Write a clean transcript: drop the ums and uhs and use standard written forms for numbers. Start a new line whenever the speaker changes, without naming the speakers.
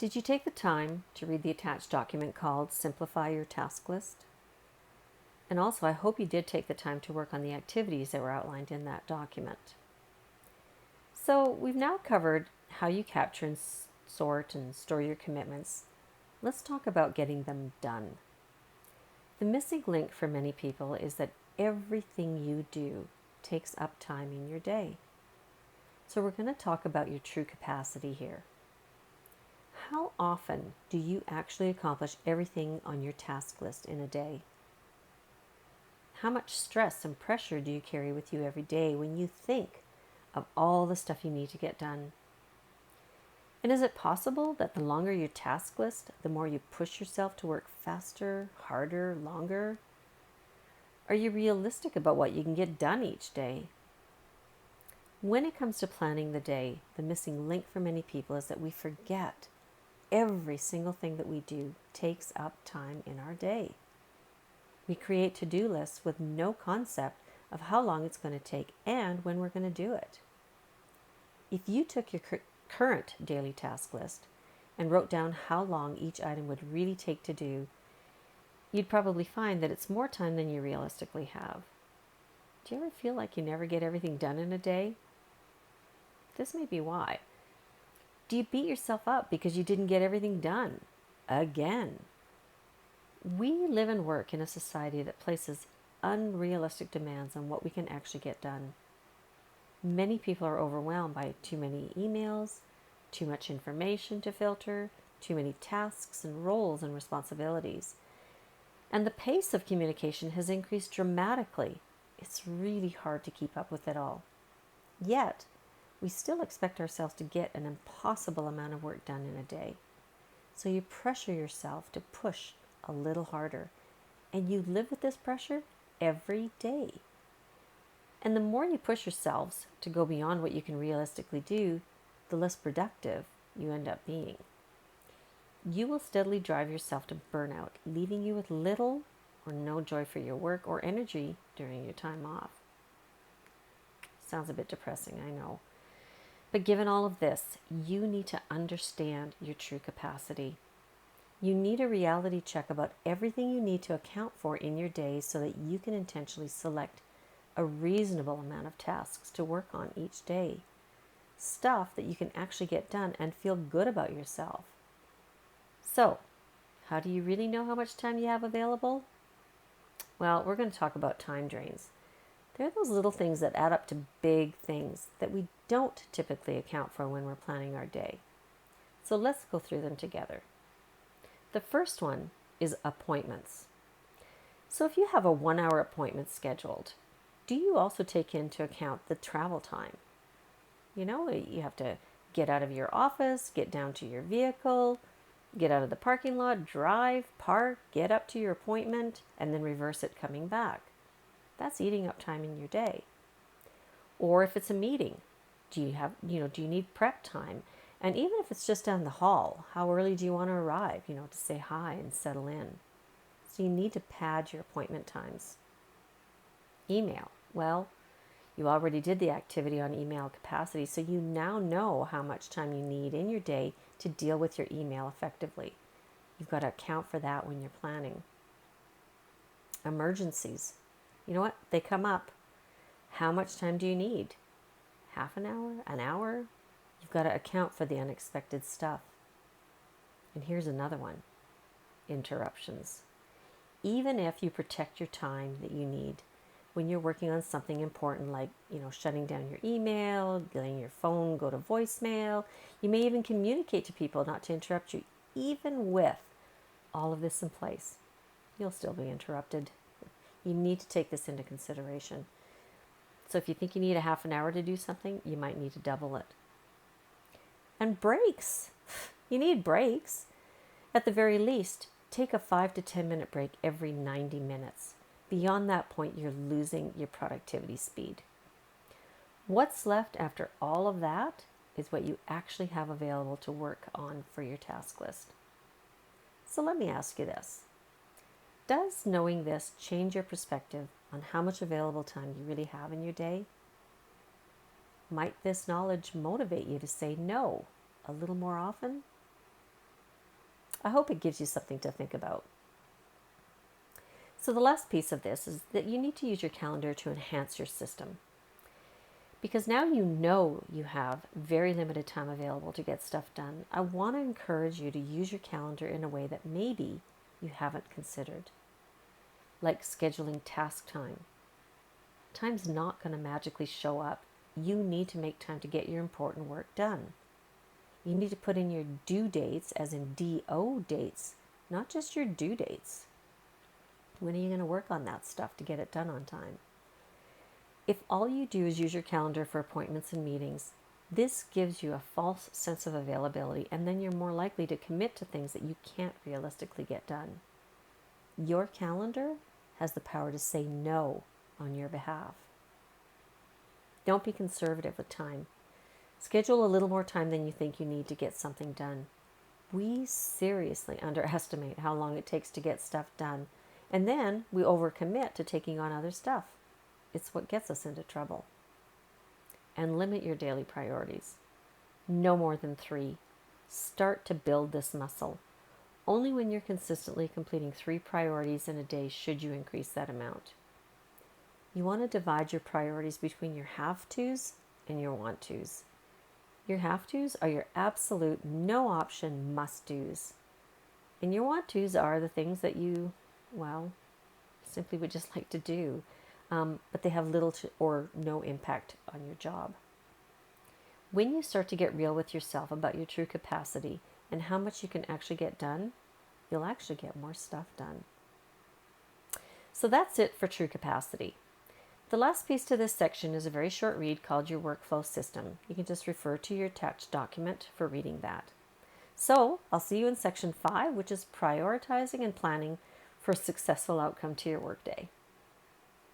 Did you take the time to read the attached document called Simplify Your Task List? And also, I hope you did take the time to work on the activities that were outlined in that document. So, we've now covered how you capture and sort and store your commitments. Let's talk about getting them done. The missing link for many people is that everything you do takes up time in your day. So, we're going to talk about your true capacity here. How often do you actually accomplish everything on your task list in a day? How much stress and pressure do you carry with you every day when you think of all the stuff you need to get done? And is it possible that the longer your task list, the more you push yourself to work faster, harder, longer? Are you realistic about what you can get done each day? When it comes to planning the day, the missing link for many people is that we forget every single thing that we do takes up time in our day. We create to-do lists with no concept of how long it's going to take and when we're going to do it. If you took your current daily task list and wrote down how long each item would really take to do, you'd probably find that it's more time than you realistically have. Do you ever feel like you never get everything done in a day? This may be why. Do you beat yourself up because you didn't get everything done? Again. We live and work in a society that places unrealistic demands on what we can actually get done. Many people are overwhelmed by too many emails, too much information to filter, too many tasks and roles and responsibilities. And the pace of communication has increased dramatically. It's really hard to keep up with it all. Yet, we still expect ourselves to get an impossible amount of work done in a day. So you pressure yourself to push a little harder, and you live with this pressure every day. And the more you push yourselves to go beyond what you can realistically do, the less productive you end up being. You will steadily drive yourself to burnout, leaving you with little or no joy for your work or energy during your time off. Sounds a bit depressing, I know. But given all of this, you need to understand your true capacity. You need a reality check about everything you need to account for in your day so that you can intentionally select a reasonable amount of tasks to work on each day. Stuff that you can actually get done and feel good about yourself. So, how do you really know how much time you have available? Well, we're going to talk about time drains. They're those little things that add up to big things that we don't typically account for when we're planning our day. So let's go through them together. The first one is appointments. So if you have a 1-hour appointment scheduled, do you also take into account the travel time? You know, you have to get out of your office, get down to your vehicle, get out of the parking lot, drive, park, get up to your appointment, and then reverse it coming back. That's eating up time in your day. Or if it's a meeting, do you need prep time? And even if it's just down the hall, how early do you want to arrive, to say hi and settle in? So you need to pad your appointment times. Email. Well, you already did the activity on email capacity, so you now know how much time you need in your day to deal with your email effectively. You've got to account for that when you're planning. Emergencies. You know what? They come up. How much time do you need? Half an hour? An hour? You've got to account for the unexpected stuff. And here's another one. Interruptions. Even if you protect your time that you need, when you're working on something important like, shutting down your email, letting your phone go to voicemail, you may even communicate to people not to interrupt you. Even with all of this in place, you'll still be interrupted. You need to take this into consideration. So if you think you need a half an hour to do something, you might need to double it. And breaks. You need breaks. At the very least, take a 5 to 10 minute break every 90 minutes. Beyond that point, you're losing your productivity speed. What's left after all of that is what you actually have available to work on for your task list. So let me ask you this. Does knowing this change your perspective on how much available time you really have in your day? Might this knowledge motivate you to say no a little more often? I hope it gives you something to think about. So the last piece of this is that you need to use your calendar to enhance your system. Because now you know you have very limited time available to get stuff done, I want to encourage you to use your calendar in a way that maybe you haven't considered. Like scheduling task time. Time's not going to magically show up. You need to make time to get your important work done. You need to put in your due dates, as in DO dates, not just your due dates. When are you going to work on that stuff to get it done on time? If all you do is use your calendar for appointments and meetings, this gives you a false sense of availability, and then you're more likely to commit to things that you can't realistically get done. Your calendar has the power to say no on your behalf. Don't be conservative with time. Schedule a little more time than you think you need to get something done. We seriously underestimate how long it takes to get stuff done, and then we overcommit to taking on other stuff. It's what gets us into trouble. And limit your daily priorities. No more than 3. Start to build this muscle. Only when you're consistently completing 3 priorities in a day should you increase that amount. You want to divide your priorities between your have-tos and your want-tos. Your have-tos are your absolute no option must-dos. And your want-tos are the things that you, simply would just like to do. But they have little to or no impact on your job. When you start to get real with yourself about your true capacity and how much you can actually get done, you'll actually get more stuff done. So that's it for true capacity. The last piece to this section is a very short read called your workflow system. You can just refer to your attached document for reading that. So I'll see you in section 5, which is prioritizing and planning for a successful outcome to your workday.